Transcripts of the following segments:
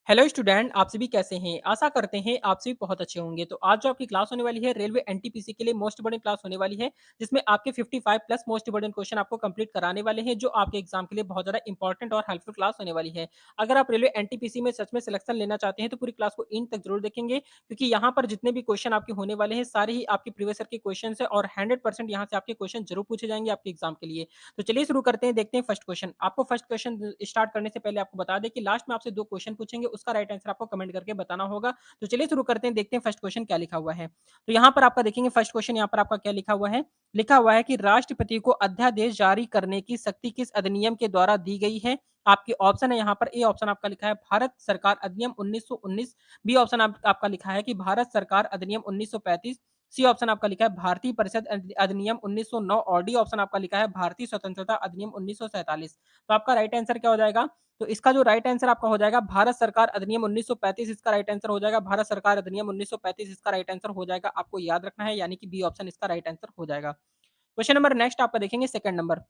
Hello student, आप सभी कैसे हैं? आशा करते हैं आप सभी बहुत अच्छे होंगे। तो आज जो आपकी क्लास होने वाली है रेलवे एनटीपीसी के लिए मोस्ट इम्पोर्टेंट क्लास होने वाली है, जिसमें आपके 55 प्लस मोस्ट इम्पोर्टेंट क्वेश्चन आपको कंप्लीट कराने वाले हैं, जो आपके एग्जाम के लिए बहुत ज़्यादा इंपॉर्टेंट और हेल्पफुल क्लास होने वाली है। अगर आप रेलवे एनटीपीसी में सच में सिलेक्शन लेना चाहते हैं तो पूरी क्लास को इन तक जरूर देखेंगे, क्योंकि यहाँ पर जितने भी क्वेश्चन आपके होने वाले हैं सारे ही आपके प्रीवियस ईयर के क्वेश्चन है और 100% यहाँ से आपके क्वेश्चन जरूर पूछे जाएंगे आपके एग्जाम के लिए। तो चलिए शुरू करते हैं, देखते हैं फर्स्ट क्वेश्चन। आपको फर्स्ट क्वेश्चन स्टार्ट करने से पहले आपको बता दें कि लास्ट में आपसे 2 क्वेश्चन पूछेंगे, उसका राइट आंसर आपको कमेंट करके बताना होगा। तो चलिए शुरू करते हैं, देखते हैं फर्स्ट क्वेश्चन क्या लिखा हुआ है। तो यहाँ पर आपका देखेंगे फर्स्ट क्वेश्चन यहाँ पर आपका क्या लिखा हुआ है? लिखा हुआ है कि राष्ट्रपति को अध्यादेश जारी करने की शक्ति किस अधिनियम के द्वारा दी गई है? आपके ऑप्शन है यहाँ पर, ए ऑप्शन आपका लिखा है भारत सरकार अधिनियम 1919, बी ऑप्शन आपका लिखा है कि भारत सरकार अधिनियम 1935, सी ऑप्शन आपका लिखा है भारतीय परिषद अधिनियम 1909 और डी ऑप्शन आपका लिखा है भारतीय स्वतंत्रता अधिनियम 1947। तो आपका राइट आंसर क्या हो जाएगा? तो इसका जो राइट आंसर आपका हो जाएगा भारत सरकार अधिनियम 1935, इसका राइट आंसर हो जाएगा भारत सरकार अधिनियम 1935, इसका राइट आंसर हो जाएगा। आपको याद रखना है, यानी कि बी ऑप्शन इसका राइट आंसर हो जाएगा। क्वेश्चन नंबर नेक्स्ट आपका देखेंगे second number.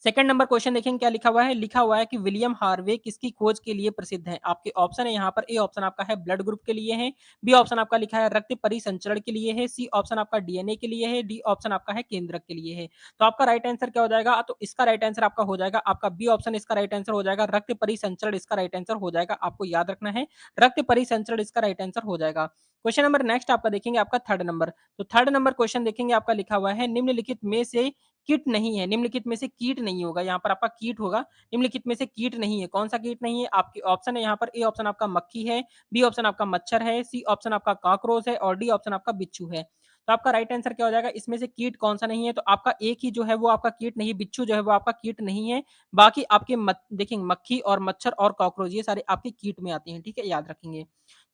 Second number question देखेंगे क्या लिखा हुआ है? लिखा हुआ है कि विलियम हार्वे किसकी खोज के लिए प्रसिद्ध है? आपके ऑप्शन है यहाँ पर, ए ऑप्शन आपका है ब्लड ग्रुप के लिए है, बी ऑप्शन आपका लिखा है रक्त परिसंचरण के लिए है, सी ऑप्शन आपका डीएनए के लिए है, डी ऑप्शन आपका है केंद्रक के लिए है। तो आपका राइट आंसर क्या हो जाएगा? तो इसका राइट आंसर आपका हो जाएगा आपका बी ऑप्शन, इसका राइट आंसर हो जाएगा रक्त परिसंचरण, इसका राइट आंसर हो जाएगा। आपको याद रखना है, रक्त परिसंचरण इसका राइट आंसर हो जाएगा। क्वेश्चन नंबर नेक्स्ट आपका देखेंगे आपका थर्ड नंबर। तो थर्ड नंबर क्वेश्चन देखेंगे आपका लिखा हुआ है निम्नलिखित में से कीट नहीं है, निम्नलिखित में से कीट नहीं होगा, यहाँ पर आपका कीट होगा, निम्नलिखित में से कीट नहीं है, कौन सा कीट नहीं है? आपके ऑप्शन है यहाँ पर, ए ऑप्शन आपका मक्खी है, बी ऑप्शन आपका मच्छर है, सी ऑप्शन आपका कॉकरोच है और डी ऑप्शन आपका बिच्छू है। तो आपका राइट आंसर क्या हो जाएगा? इसमें से कीट कौन सा नहीं है? तो आपका एक ही जो है वो आपका कीट नहीं, बिच्छू जो है वो आपका कीट नहीं है। बाकी आपके देखेंगे मक्खी और मच्छर और कॉकरोच ये सारे आपके कीट में आते हैं, ठीक है, याद रखेंगे।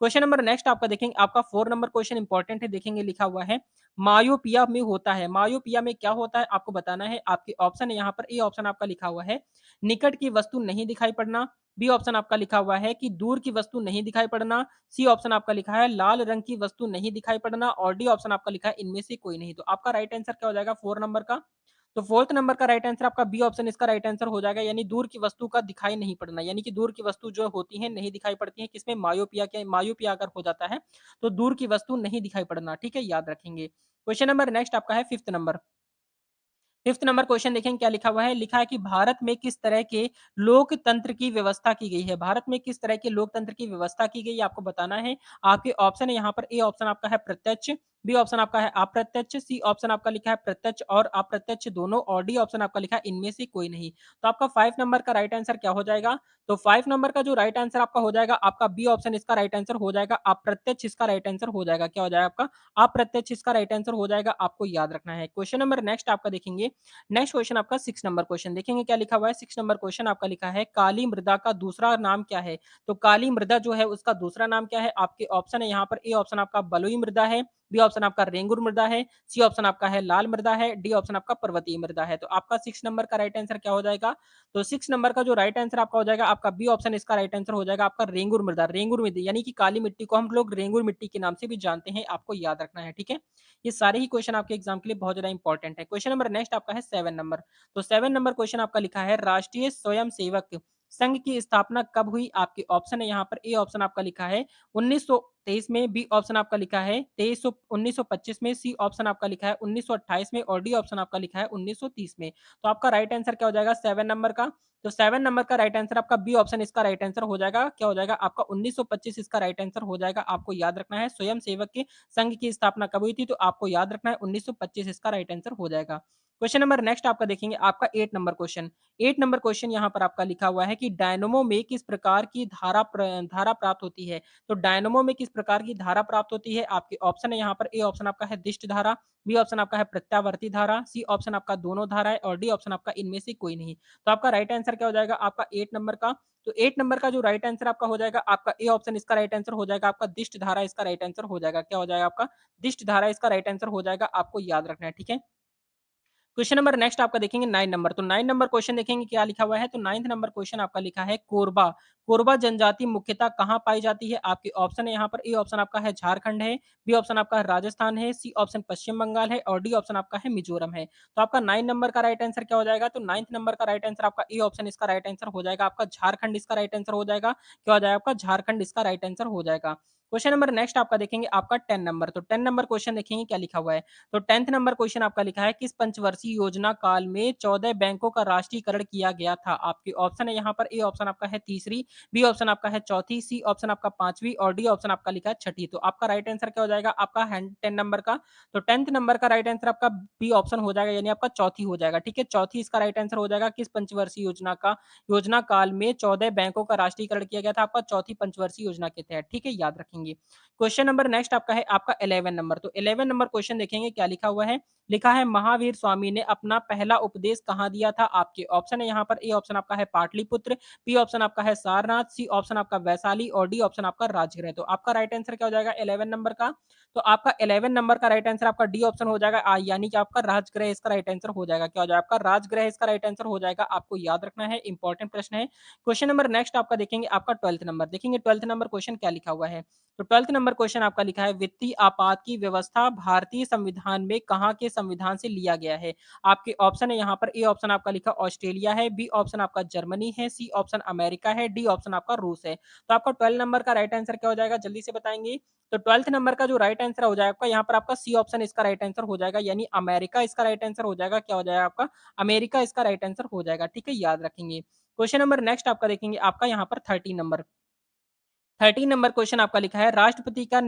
क्वेश्चन नंबर नेक्स्ट आपका देखेंगे आपका 4 नंबर क्वेश्चन इंपॉर्टेंट है, देखेंगे लिखा हुआ है मायोपिया में होता है। मायोपिया में क्या होता है आपको बताना है। आपके ऑप्शन है यहाँ पर, ए ऑप्शन आपका लिखा हुआ है निकट की वस्तु नहीं दिखाई पड़ना, बी ऑप्शन आपका लिखा हुआ है कि दूर की वस्तु नहीं दिखाई पड़ना, सी ऑप्शन आपका लिखा है लाल रंग की वस्तु नहीं दिखाई पड़ना और डी ऑप्शन आपका लिखा है इनमें से कोई नहीं। तो आपका राइट आंसर क्या हो जाएगा 4 नंबर का? तो फोर्थ नंबर का राइट आंसर आपका बी ऑप्शन इसका राइट आंसर हो जाएगा, यानी दूर की वस्तु का दिखाई नहीं पड़ना, यानी कि दूर की वस्तु जो होती है नहीं दिखाई पड़ती है किसमें? मायोपिया के, मायोपिया अगर हो जाता है तो दूर की वस्तु नहीं दिखाई पड़ना, ठीक है, याद रखेंगे। क्वेश्चन नंबर नेक्स्ट आपका है fifth number. Fifth number question देखेंगे क्या लिखा हुआ है? लिखा है कि भारत में किस तरह के लोकतंत्र की व्यवस्था की गई है? भारत में किस तरह के लोकतंत्र की व्यवस्था की गई है आपको बताना है। आपके ऑप्शन है यहाँ पर, ए ऑप्शन आपका है प्रत्यक्ष, बी ऑप्शन आपका है अप्रत्यक्ष, सी ऑप्शन आपका लिखा है प्रत्यक्ष और अप्रत्यक्ष दोनों और डी ऑप्शन आपका लिखा है इनमें से कोई नहीं। तो आपका 5 नंबर का राइट आंसर क्या हो जाएगा? तो 5 नंबर का जो राइट आंसर आपका हो जाएगा आपका बी ऑप्शन इसका राइट आंसर हो जाएगा, अप्रत्यक्ष इसका राइट आंसर हो जाएगा। क्या हो जाएगा आपका? अप्रत्यक्ष इसका राइट आंसर हो जाएगा, आपको याद रखना है। क्वेश्चन नंबर नेक्स्ट आपका देखेंगे, नेक्स्ट क्वेश्चन आपका 6 नंबर क्वेश्चन देखेंगे क्या लिखा हुआ है। 6 नंबर क्वेश्चन आपका लिखा है काली मृदा का दूसरा नाम क्या है? तो काली मृदा जो है उसका दूसरा नाम क्या है? आपके ऑप्शन है यहाँ पर, ए ऑप्शन आपका बलुई मृदा है, बी ऑप्शन आपका रेंगुर मृदा है, सी ऑप्शन आपका है लाल मृदा है, डी ऑप्शन आपका पर्वतीय मृदा है। तो आपका 6 नंबर का राइट आंसर क्या हो जाएगा? तो 6 नंबर का जो राइट आंसर आपका हो जाएगा आपका बी ऑप्शन इसका राइट आंसर हो जाएगा आपका रेंगुर मृदा। रेंगुर मृदा यानी कि काली मिट्टी को हम लोग रेंगुर मिट्टी के नाम से भी जानते हैं, आपको याद रखना है, ठीक है। ये सारे ही क्वेश्चन आपके एग्जाम के लिए बहुत ज्यादा इंपॉर्टेंट है। क्वेश्चन नंबर नेक्स्ट आपका है 7 नंबर। तो 7 नंबर क्वेश्चन आपका लिखा है राष्ट्रीय स्वयंसेवक संघ की स्थापना कब हुई? आपके ऑप्शन है यहाँ पर, ए ऑप्शन आपका लिखा है 1923 में, बी ऑप्शन आपका लिखा है 1925 में, सी ऑप्शन आपका लिखा है 1928 में और डी ऑप्शन आपका लिखा है 1930 में। तो आपका राइट आंसर क्या हो जाएगा 7 नंबर का? तो 7 नंबर का राइट आंसर आपका बी ऑप्शन इसका राइट आंसर हो जाएगा। क्या हो जाएगा आपका 1925 इसका राइट आंसर हो जाएगा। आपको याद रखना है स्वयं सेवक के संघ की स्थापना कब हुई थी? तो आपको याद रखना है 1925 इसका राइट आंसर हो जाएगा। क्वेश्चन नंबर नेक्स्ट आपका देखेंगे आपका 8 नंबर क्वेश्चन। 8 नंबर क्वेश्चन यहाँ पर आपका लिखा हुआ है कि डायनमो में किस प्रकार की धारा प्राप्त होती है? तो डायनमो में किस प्रकार की धारा प्राप्त होती है? आपके ऑप्शन है यहाँ पर, ए ऑप्शन आपका है दिष्ट धारा, बी ऑप्शन आपका है प्रत्यावर्ती धारा, सी ऑप्शन आपका दोनों धाराएं और डी ऑप्शन आपका इनमें से कोई नहीं। तो आपका राइट आंसर क्या हो जाएगा आपका 8 नंबर का? तो 8 नंबर का जो राइट आंसर आपका हो जाएगा आपका ए ऑप्शन इसका राइट आंसर हो जाएगा, आपका दिष्ट धारा इसका राइट आंसर हो जाएगा। क्या हो जाएगा आपका? दिष्ट धारा इसका राइट आंसर हो जाएगा, आपको याद रखना है, ठीक है। क्वेश्चन नंबर नेक्स्ट आपका देखेंगे 9 नंबर। तो 9 नंबर क्वेश्चन देखेंगे क्या लिखा हुआ है। तो 9th नंबर क्वेश्चन आपका लिखा है कोरबा। कोरबा जनजाति मुख्यतः कहाँ पाई जाती है? आपके ऑप्शन है यहाँ पर, ए ऑप्शन आपका है झारखंड है, बी ऑप्शन आपका है राजस्थान है, सी ऑप्शन पश्चिम बंगाल है और डी ऑप्शन आपका है मिज़ोरम है। तो आपका 9 नंबर का राइट आंसर क्या हो जाएगा? तो 9th नंबर का राइट आंसर आपका ए ऑप्शन इसका राइट आंसर हो जाएगा। आपका झारखंड इसका राइट आंसर हो जाएगा। क्या हो जाएगा आपका? झारखंड इसका राइट आंसर हो जाएगा। क्वेश्चन नंबर नेक्स्ट आपका देखेंगे आपका 10 नंबर। तो 10 नंबर क्वेश्चन देखेंगे क्या लिखा हुआ है। तो 10th नंबर क्वेश्चन आपका लिखा है किस पंचवर्षीय योजना काल में 14 बैंकों का राष्ट्रीयकरण किया गया था? आपके ऑप्शन है यहाँ पर, ए ऑप्शन आपका है तीसरी, बी ऑप्शन आपका है चौथी, सी ऑप्शन आपका पांचवी और डी ऑप्शन आपका लिखा है छठी। तो आपका राइट आंसर क्या हो जाएगा आपका 10 नंबर का? तो 10th नंबर का राइट आंसर आपका बी ऑप्शन हो जाएगा, यानी आपका चौथी हो जाएगा। ठीक है, चौथी इसका राइट आंसर हो जाएगा। किस पंचवर्षीय योजना काल में 14 बैंकों का राष्ट्रीयकरण किया गया था? आपका चौथी पंचवर्षीय योजना के तहत। ठीक है, याद रखेंगे। क्वेश्चन नंबर नेक्स्ट आपका है आपका 11 नंबर। तो 11 नंबर क्वेश्चन देखेंगे क्या लिखा हुआ है। लिखा है महावीर स्वामी ने अपना पहला उपदेश कहाँ दिया था? आपके ऑप्शन है यहाँ पर, ए ऑप्शन आपका है पाटलिपुत्र, बी ऑप्शन आपका है सारनाथ, सी ऑप्शन आपका वैशाली और डी ऑप्शन आपका राजगृह। तो आपका राइट आंसर क्या हो जाएगा 11 नंबर का? तो आपका 11 नंबर का राइट आंसर आपका डी ऑप्शन हो जाएगा, यानी कि आपका राजगृह इसका राइट आंसर हो जाएगा। क्या हो जाएगा आपका? राजगृह इसका राइट आंसर हो जाएगा। आपको याद रखना है, इंपॉर्टेंट प्रश्न है। क्वेश्चन नंबर नेक्स्ट आपका देखेंगे आपका 12th नंबर। देखेंगे 12th नंबर क्वेश्चन क्या लिखा हुआ है। तो 12th नंबर क्वेश्चन आपका लिखा है वित्तीय आपात की व्यवस्था भारतीय संविधान में कहाँ के संविधान से लिया गया है? आपके ऑप्शन है यहाँ पर, ए ऑप्शन आपका लिखा ऑस्ट्रेलिया है, बी ऑप्शन आपका जर्मनी है, सी ऑप्शन अमेरिका है, डी ऑप्शन आपका रूस है। तो आपका 12 नंबर का राइट आंसर क्या हो जाएगा जल्दी से बताएंगे। तो 12th नंबर का जो राइट आंसर हो जाएगा आपका यहाँ पर आपका सी ऑप्शन इसका राइट आंसर हो जाएगा, यानी अमेरिका इसका राइट आंसर हो जाएगा। क्या हो जाएगा आपका? अमेरिका इसका राइट आंसर हो जाएगा। ठीक है, याद रखेंगे। क्वेश्चन नंबर नेक्स्ट आपका देखेंगे आपका यहाँ पर 13 नंबर। 13 नंबर क्वेश्चन आपका लिखा है राष्ट्रपति का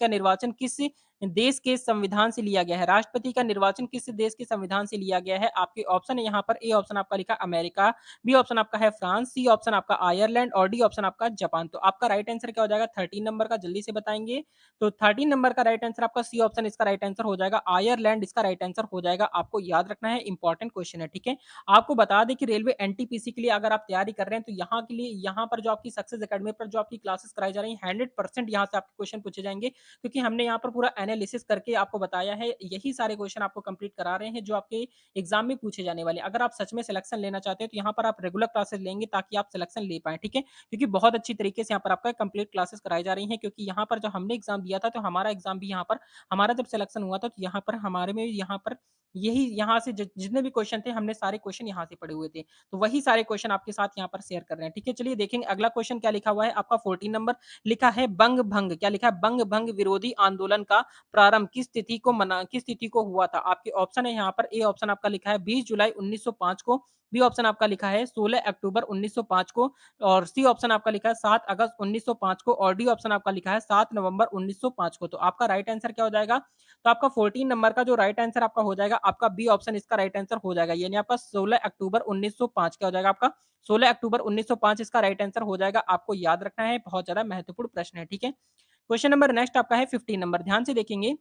निर्वाचन किस देश के संविधान से लिया गया है? राष्ट्रपति का निर्वाचन किस देश के संविधान से लिया गया है? आपके ऑप्शन है यहाँ पर, ए ऑप्शन आपका लिखा अमेरिका, बी ऑप्शन आपका है फ्रांस, सी ऑप्शन आपका आयरलैंड और डी ऑप्शन आपका जापान। तो आपका राइट आंसर क्या हो जाएगा 13 नंबर का? जल्दी से बताएंगे। तो 13 नंबर का राइट आंसर आपका सी ऑप्शन इसका राइट आंसर हो जाएगा, आयरलैंड इसका राइट आंसर हो जाएगा। आपको याद रखना है, इंपॉर्टेंट क्वेश्चन है। ठीक है, आपको बता दें कि रेलवे एनटीपीसी के लिए अगर आप तैयारी कर रहे हैं तो यहाँ के लिए यहाँ पर जो आपकी सक्सेस एकेडमी पर जो आपकी क्लासेस कराई जा रही हैं 100% यहाँ से आपके क्वेश्चन पूछे जाएंगे, क्योंकि हमने यहाँ पर पूरा एनालिसिस करके आपको बताया है। यही सारे क्वेश्चन आपको कंप्लीट करा रहे हैं जो आपके एग्जाम में पूछे जाने वाले। अगर आप सच में सिलेक्शन लेना चाहते हैं तो यहाँ पर आप रेगुलर क्लासेस लेंगे ताकि आप सिलेक्शन ले पाए। ठीक है, क्योंकि बहुत अच्छी तरीके से यहाँ पर आपका कंप्लीट क्लासेस कराई जा रही हैं, क्योंकि यहाँ पर जो हमने एग्जाम दिया था तो हमारा एग्जाम भी यहाँ पर हमारा जब सिलेक्शन हुआ था तो यहाँ पर हमारे में यहाँ पर यही यहाँ से जितने भी क्वेश्चन थे हमने सारे क्वेश्चन यहाँ से पढ़े हुए थे। तो वही सारे क्वेश्चन आपके साथ यहाँ पर शेयर कर रहे हैं। ठीक है, चलिए देखेंगे अगला क्वेश्चन क्या लिखा हुआ है आपका 14 नंबर। लिखा है बंग भंग, क्या लिखा है? बंग भंग विरोधी आंदोलन का प्रारंभ किस तिथि को हुआ था? आपके ऑप्शन है यहाँ पर, ए ऑप्शन आपका लिखा है 20 जुलाई 1905 को, बी ऑप्शन आपका लिखा है 16 अक्टूबर 1905 को और सी ऑप्शन आपका लिखा है 7 अगस्त 1905 को और डी ऑप्शन आपका लिखा है 7 नवंबर 1905 को। तो आपका राइट आंसर क्या हो जाएगा? तो आपका 14 नंबर का जो राइट आंसर आपका हो जाएगा आपका बी ऑप्शन इसका राइट आंसर हो जाएगा, यानी आपका 16 अक्टूबर 1905 क्या हो जाएगा आपका? 16 अक्टूबर 1905 इसका राइट आंसर हो जाएगा। आपको याद रखना है, बहुत ज्यादा महत्वपूर्ण प्रश्न है। ठीक है, क्वेश्चन नंबर नेक्स्ट आपका है 15 नंबर, ध्यान से देखेंगे।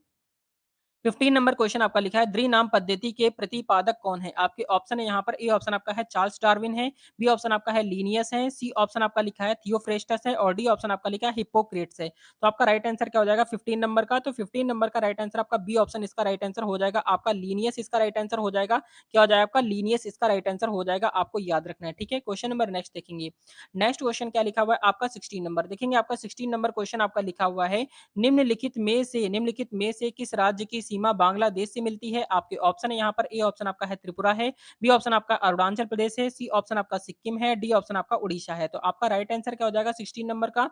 15 नंबर क्वेश्चन आपका लिखा है द्विनाम पद्धति के प्रतिपादक कौन है? आपके ऑप्शन है यहाँ पर, ए ऑप्शन आपका है चार्ल्स डार्विन है, बी ऑप्शन आपका है लीनियस है, सी ऑप्शन आपका लिखा है थियोफ्रेस्टस है और डी ऑप्शन आपका लिखा है हिप्पोक्रेट्स है। तो आपका राइट आंसर क्या हो जाएगा 15 नंबर का? तो 15 नंबर का राइट आंसर आपका बी ऑप्शन इसका राइट आंसर हो जाएगा, आपका लीनियस इसका राइट आंसर हो जाएगा। क्या हो जाएगा आपका? लीनियस इसका राइट आंसर हो जाएगा। आपको याद रखना है। ठीक है, क्वेश्चन नंबर नेक्स्ट देखेंगे। नेक्स्ट क्वेश्चन क्या लिखा हुआ है आपका 16 नंबर। देखेंगे आपका 16 नंबर क्वेश्चन आपका लिखा हुआ है निम्नलिखित में से किस राज्य की सीमा बांग्लादेश से मिलती है? आपके ऑप्शन है यहाँ पर, ए ऑप्शन आपका है त्रिपुरा है, बी ऑप्शन आपका अरुणाचल प्रदेश है, सी ऑप्शन आपका सिक्किम है, डी ऑप्शन आपका उड़ीसा है। तो आपका राइट आंसर क्या हो जाएगा 16 नंबर का?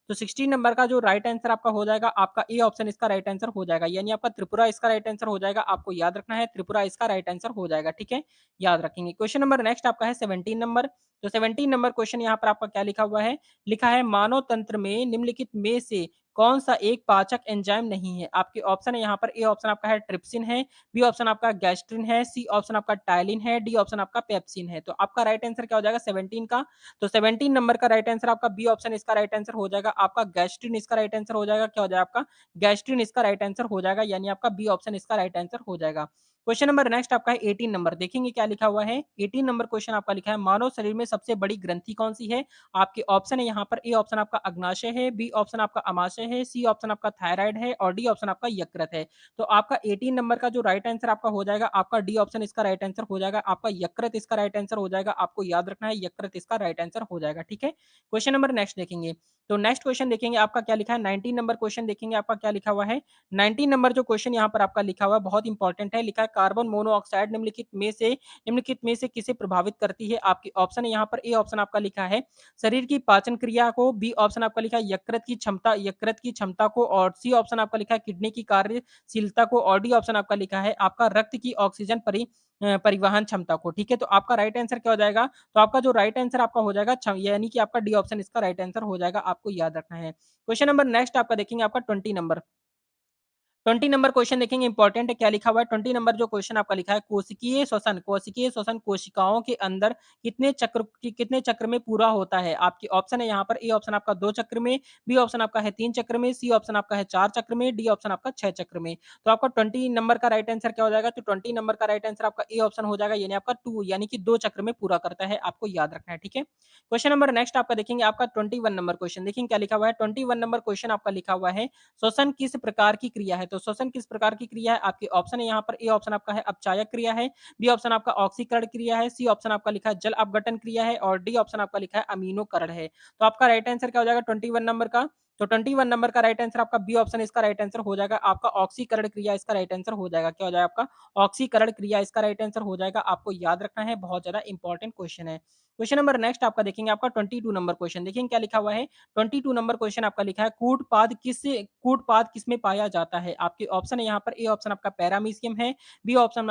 तो 16 नंबर का जो राइट आंसर आपका हो जाएगा आपका ए ऑप्शन इसका राइट आंसर हो जाएगा, यानी आपका त्रिपुरा इसका राइट आंसर हो जाएगा। आपको याद रखना है, त्रिपुरा इसका राइट आंसर हो जाएगा। ठीक है, याद रखेंगे। क्वेश्चन नंबर नेक्स्ट आपका है 17 नंबर। तो 17 नंबर क्वेश्चन यहाँ पर आपका क्या लिखा हुआ है? लिखा है मानव तंत्र में निम्नलिखित में से कौन सा एक पाचक एंजाइम नहीं है? आपके ऑप्शन है यहाँ पर, ए ऑप्शन आपका है ट्रिप्सिन है, बी ऑप्शन आपका गैस्ट्रिन है, सी ऑप्शन आपका टाइलिन है, डी ऑप्शन आपका पेप्सिन है। तो आपका राइट आंसर क्या हो जाएगा 17 का? तो 17 नंबर का राइट आंसर आपका बी ऑप्शन इसका राइट आंसर हो जाएगा, आपका गैस्ट्रिन इसका राइट आंसर हो जाएगा। क्या हो जाएगा आपका? गैस्ट्रिन इसका राइट आंसर हो जाएगा, यानी आपका बी ऑप्शन इसका राइट आंसर हो जाएगा। क्वेश्चन नंबर नेक्स्ट आपका है 18 नंबर, देखेंगे क्या लिखा हुआ है। 18 नंबर क्वेश्चन आपका लिखा है, मानव शरीर में सबसे बड़ी ग्रंथि कौन-सी है? आपके ऑप्शन है यहाँ पर, ए ऑप्शन आपका अग्नाशय है, बी ऑप्शन आपका अमाशय है, सी ऑप्शन आपका थायराइड है और डी ऑप्शन आपका यकृत है। तो आपका 18 नंबर का जो राइट आंसर आपका हो जाएगा, आपका डी ऑप्शन इसका राइट आंसर हो जाएगा, आपका यकृत इसका राइट आंसर हो जाएगा। आपको याद रखना है, यकृत इसका राइट आंसर हो जाएगा, ठीक है? क्वेश्चन नंबर नेक्स्ट देखेंगे। तो नेक्स्ट क्वेश्चन देखेंगे आपका क्या लिखा है, 19 नंबर क्वेश्चन देखेंगे आपका क्या लिखा हुआ है। 19 नंबर जो क्वेश्चन यहाँ पर आपका लिखा हुआ है बहुत इंपॉर्टेंट है, लिखा है कार्बन मोनोऑक्साइड निम्नलिखित में से किसे प्रभावित करती है? आपके ऑप्शन है यहाँ पर, ए ऑप्शन आपका लिखा है शरीर की पाचन क्रिया को, बी ऑप्शन आपका लिखा है यकृत की क्षमता को और सी ऑप्शन आपका लिखा है किडनी की कार्यशीलता को और डी ऑप्शन आपका लिखा है आपका रक्त की ऑक्सीजन परिवहन क्षमता को, ठीक है? तो आपका राइट आंसर क्या हो जाएगा? तो आपका जो राइट आंसर आपका हो जाएगा यानी कि आपका डी ऑप्शन इसका राइट आंसर हो जाएगा, आपको याद रखना है। क्वेश्चन नंबर नेक्स्ट आपका देखेंगे आपका 20 नंबर। 20 नंबर क्वेश्चन देखेंगे इंपॉर्टेंट है, क्या लिखा हुआ है। 20 नंबर जो क्वेश्चन आपका लिखा है, कोशिकीय श्वसन कोशिकाओं के अंदर कितने चक्र में पूरा होता है? आपके ऑप्शन है यहाँ पर, ए ऑप्शन आपका 2 चक्र में, बी ऑप्शन आपका है 3 चक्र में, सी ऑप्शन आपका है 4 चक्र में, डी ऑप्शन आपका 6 चक्र में। तो आपका 20 नंबर का राइट आंसर क्या हो जाएगा? तो 20 नंबर का राइट आंसर आपका ए ऑप्शन हो जाएगा, यानी आपका 2 यानी कि 2 चक्र में पूरा करता है, आपको याद रखना है, ठीक है? क्वेश्चन नंबर नेक्स्ट आपका देखेंगे आपका 21 नंबर क्वेश्चन, देखेंगे क्या लिखा हुआ है। 21 नंबर क्वेश्चन आपका लिखा हुआ है, श्वसन किस प्रकार की क्रिया है? तो श्वसन किस प्रकार की क्रिया है? आपके ऑप्शन है यहाँ पर, ए ऑप्शन आपका है अपचायक क्रिया है, बी ऑप्शन आपका ऑक्सीकरण क्रिया है, सी ऑप्शन आपका लिखा है जल अपघटन क्रिया है और डी ऑप्शन आपका लिखा है अमीनोकरण है। तो आपका राइट आंसर क्या हो जाएगा 21 नंबर का? तो 21 नंबर का राइट आंसर आपका बी ऑप्शन इसका राइट आंसर हो जाएगा, आपका ऑक्सीकरण क्रिया इसका राइट आंसर हो जाएगा। क्या हो जाएगा आपका? ऑक्सीकरण क्रिया इसका राइट आंसर हो जाएगा, आपको याद रखना है, बहुत ज्यादा इंपॉर्टेंट क्वेश्चन है। क्वेश्चन नंबर नेक्स्ट आपका देखेंगे आपका 22 नंबर क्वेश्चन, देखेंगे क्या लिखा हुआ है। 22 नंबर क्वेश्चन आपका लिखा है, कूटपाद किसमें पाया जाता है? आपके ऑप्शन है यहाँ पर, ए ऑप्शन आपका पैरामीशियम है, बी ऑप्शन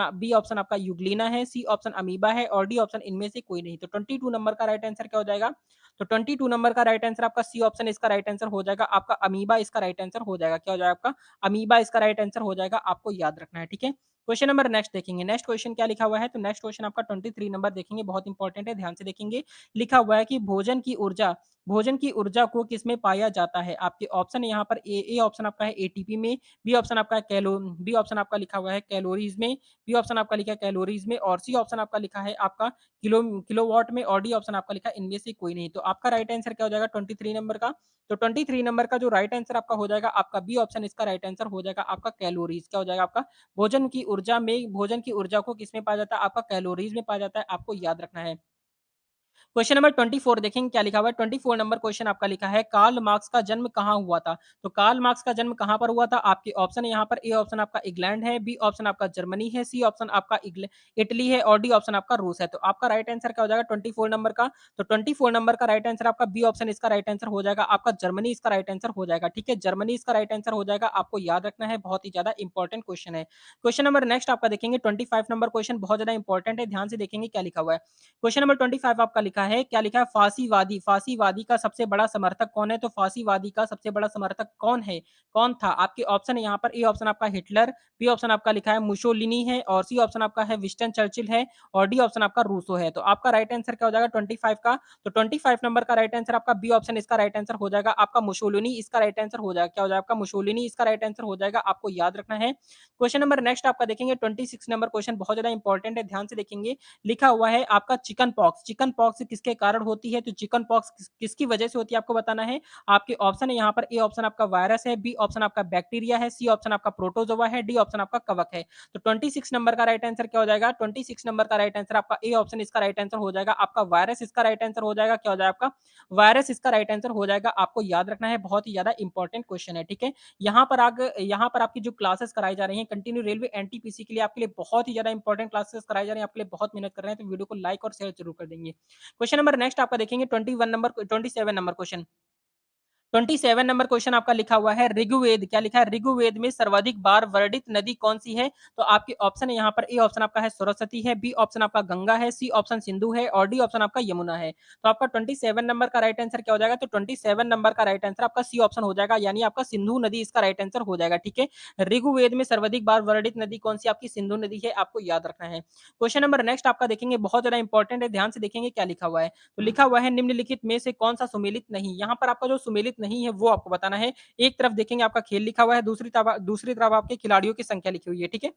आपका यूग्लिना है, सी ऑप्शन अमीबा है और डी ऑप्शन इनमें से कोई नहीं। तो 22 नंबर का राइट आंसर क्या हो जाएगा? तो 22 नंबर का राइट आंसर आपका सी ऑप्शन इसका राइट आंसर हो जाएगा, आपका अमीबा इसका राइट आंसर हो जाएगा। क्या हो जाएगा आपका? अमीबा इसका राइट आंसर हो जाएगा, आपको याद रखना है, ठीक है? क्वेश्चन नंबर नेक्स्ट देखेंगे, नेक्स्ट क्वेश्चन क्या लिखा हुआ है। तो नेक्स्ट क्वेश्चन आपका 23 नंबर देखेंगे, बहुत इंपॉर्टेंट है, ध्यान से देखेंगे। लिखा हुआ है कि भोजन की ऊर्जा को किसमें पाया जाता है? आपके ऑप्शन है यहाँ पर, ए ऑप्शन आपका है एटीपी में, बी ऑप्शन आपका लिखा हुआ है कैलोरीज में, बी ऑप्शन आपका लिखा है कैलोरीज में और सी ऑप्शन आपका लिखा है आपका किलोवाट में और डी ऑप्शन आपका लिखा है इनमें से कोई नहीं। तो आपका राइट आंसर क्या हो जाएगा 23 नंबर का? तो 23 नंबर का जो राइट आंसर आपका हो जाएगा, आपका बी ऑप्शन इसका राइट आंसर हो जाएगा, आपका कैलोरीज। क्या हो जाएगा आपका? भोजन की ऊर्जा को किसमें पाया जाता है? आपका कैलोरीज में पाया जाता है, आपको याद रखना है। क्वेश्चन नंबर 24 देखेंगे क्या लिखा हुआ है। 24 नंबर क्वेश्चन आपका लिखा है, कार्ल मार्क्स का जन्म कहाँ हुआ था? तो कार्ल मार्क्स का जन्म कहाँ पर हुआ था? आपके ऑप्शन है यहाँ पर, ए ऑप्शन आपका इंग्लैंड है, बी ऑप्शन आपका जर्मनी है, सी ऑप्शन आपका इटली है और डी ऑप्शन आपका रूस है। तो आपका राइट आंसर क्या हो जाएगा 24 नंबर का? तो 24 नंबर का राइट आंसर आपका बी ऑप्शन इसका राइट आंसर हो जाएगा, आपका जर्मनी इसका राइट आंसर हो जाएगा, ठीक है? जर्मनी इसका राइट आंसर हो जाएगा, आपको याद रखना है, बहुत ही ज्यादा इंपॉर्टेंट क्वेश्चन है। क्वेश्चन नंबर नेक्स्ट आपका देखेंगे 25 नंबर क्वेश्चन बहुत ज्यादा इंपॉर्टेंट है, ध्यान से देखेंगे क्या लिखा हुआ है। क्वेश्चन नंबर 25 आपका लिखा है, क्या लिखा है? फांसीवादी का सबसे बड़ा समर्थक कौन है? तो फांसीवादी का सबसे बड़ा समर्थक कौन है? कौन था? आपके ऑप्शन है यहाँ पर, ए ऑप्शन आपका हिटलर, बी ऑप्शन आपका लिखा है मुसोलिनी है और सी ऑप्शन आपका है विंस्टन चर्चिल है और डी ऑप्शन आपका रूसो है। तो आपका राइट आंसर क्या हो जाएगा 25 का? तो 25 नंबर का राइट आंसर आपका बी ऑप्शन इसका राइट आंसर हो जाएगा, आपका मुसोलिनी इसका राइट आंसर हो जाएगा। क्या हो जाएगा आपका? मुसोलिनी इसका राइट आंसर हो जाएगा, आपको याद रखना है। क्वेश्चन नंबर नेक्स्ट आपका देखेंगे 26 नंबर क्वेश्चन बहुत ज्यादा इंपॉर्टेंट है, ध्यान से देखेंगे। लिखा हुआ है आपका चिकन पॉक्स किसके कारण होती है? तो चिकन पॉक्स किसकी वजह से होती है आपको बताना है। आपके ऑप्शन है यहाँ पर, ए ऑप्शन आपका वायरस है, बी ऑप्शन आपका बैक्टीरिया है, सी ऑप्शन आपका प्रोटोजोआ है, डी ऑप्शन आपका कवक है। तो 26 नंबर का राइट आंसर क्या हो जाएगा? 26 नंबर का राइट आंसर आपका ए ऑप्शन इसका राइट आंसर हो जाएगा, आपका वायरस इसका राइट आंसर हो जाएगा। क्या हो जाएगा आपका? वायरस इसका राइट आंसर हो जाएगा, आपको याद रखना है, बहुत ही ज्यादा इंपॉर्टेंट क्वेश्चन है, ठीक है? यहाँ पर आपकी जो क्लासेस कराई जा रही हैं कंटिन्यू रेलवे एनटीपीसी के लिए, आपके लिए बहुत ही ज्यादा इंपॉर्टेंट क्लासेस कराई जा रही हैं, आपके लिए बहुत मेहनत कर रहे हैं, तो वीडियो को लाइक और शेयर जरूर कर देंगे। क्वेश्चन नंबर नेक्स्ट आपका देखेंगे 27 नंबर क्वेश्चन। 27 नंबर क्वेश्चन आपका लिखा हुआ है, ऋग्वेद क्या लिखा है? ऋग्वेद में सर्वाधिक बार वर्णित नदी कौन सी है? तो आपके ऑप्शन है यहाँ पर, ए ऑप्शन आपका है सरस्वती है, बी ऑप्शन आपका गंगा है, सी ऑप्शन सिंधु है और डी ऑप्शन आपका यमुना है। तो आपका 27 नंबर का राइट आंसर क्या हो जाएगा? तो 27 नंबर का राइट आंसर आपका सी ऑप्शन हो जाएगा, यानी आपका सिंधु नदी इसका राइट आंसर हो जाएगा, ठीक है? ऋग्वेद में सर्वाधिक बार वर्णित नदी कौन सी? आपकी सिंधु नदी है, आपको याद रखना है। क्वेश्चन नंबर नेक्स्ट आपका देखेंगे, बहुत ज्यादा इंपॉर्टेंट है, ध्यान से देखेंगे क्या लिखा हुआ है। तो लिखा हुआ है, निम्नलिखित में से कौन सा सुमेलित नहीं? यहाँ पर आपका जो सुमेलित नहीं है वो आपको बताना है। एक तरफ देखेंगे आपका खेल लिखा हुआ है, दूसरी तरफ आपके खिलाड़ियों की संख्या लिखी हुई है, ठीक है?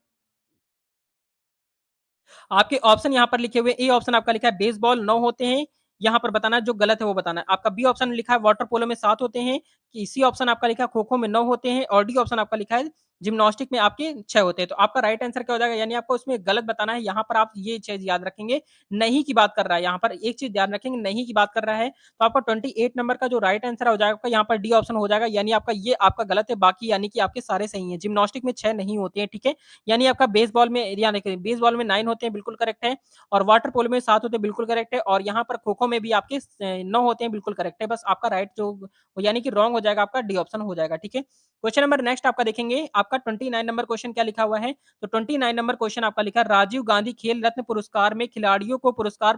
आपके ऑप्शन यहाँ पर लिखे हुए ए ऑप्शन आपका लिखा है बेसबॉल 9 होते हैं। यहाँ पर बताना है जो गलत है वो बताना है। आपका बी ऑप्शन लिखा है वाटर पोलो में 7 होते हैं। कि सी ऑप्शन आपका लिखा है खो-खो में 9 होते हैं और डी ऑप्शन आपका लिखा है जिम्नास्टिक में आपके 6 होते हैं। तो आपका राइट आंसर क्या हो जाएगा? यानी आपको उसमें गलत बताना है। यहाँ पर आप ये चीज़ याद रखेंगे, नहीं की बात कर रहा है। यहाँ पर एक चीज़ ध्यान रखेंगे, नहीं की बात कर रहा है। तो आपका 28 नंबर का जो राइट आंसर हो जाएगा, यहाँ पर डी ऑप्शन हो जाएगा। यानी आपका ये आपका गलत है, बाकी यानी कि आपके सारे सही हैं। जिम्नास्टिक में 6 नहीं होते हैं, ठीक है? यानी आपका बेसबॉल में यानी कि बेसबॉल में 9 होते हैं, बिल्कुल करेक्ट है। और वाटर पोलो में 7 होते हैं, बिल्कुल करेक्ट है। और यहाँ पर खो-खो में भी आपके 9 होते हैं, बिल्कुल करेक्ट है। बस आपका राइट जो यानी कि रॉन्ग हो जाएगा, आपका डी ऑप्शन हो जाएगा, ठीक है? क्वेश्चन नंबर नेक्स्ट आपका देखेंगे, आपका 29 नंबर क्वेश्चन क्या लिखा हुआ है? तो 29 नंबर क्वेश्चन आपका लिखा है, राजीव गांधी खेल रत्न पुरस्कार में खिलाड़ियों को पुरस्कार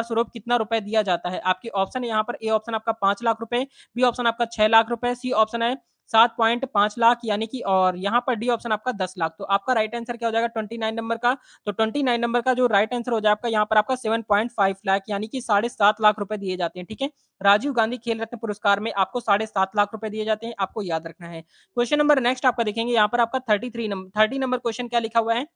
स्वरूप कितना रुपए दिया जाता है? आपके ऑप्शन है यहाँ पर, ए ऑप्शन आपका 5 लाख रुपए, बी ऑप्शन आपका 6 लाख रुपए, सी ऑप्शन है 7.5 लाख यानी कि और यहाँ पर डी ऑप्शन आपका 10 लाख। तो आपका राइट आंसर क्या हो जाएगा 29 नंबर का? तो 29 नंबर का जो राइट आंसर हो जाएगा आपका यहाँ पर आपका 7.5 लाख यानी कि 7.5 लाख रुपए दिए जाते हैं, ठीक है? राजीव गांधी खेल रत्न पुरस्कार में आपको 7.5 लाख रुपए दिए जाते हैं, आपको याद रखना है। क्वेश्चन नंबर नेक्स्ट आपका देखेंगे, यहाँ पर आपका 30 नंबर क्वेश्चन क्या लिखा हुआ है?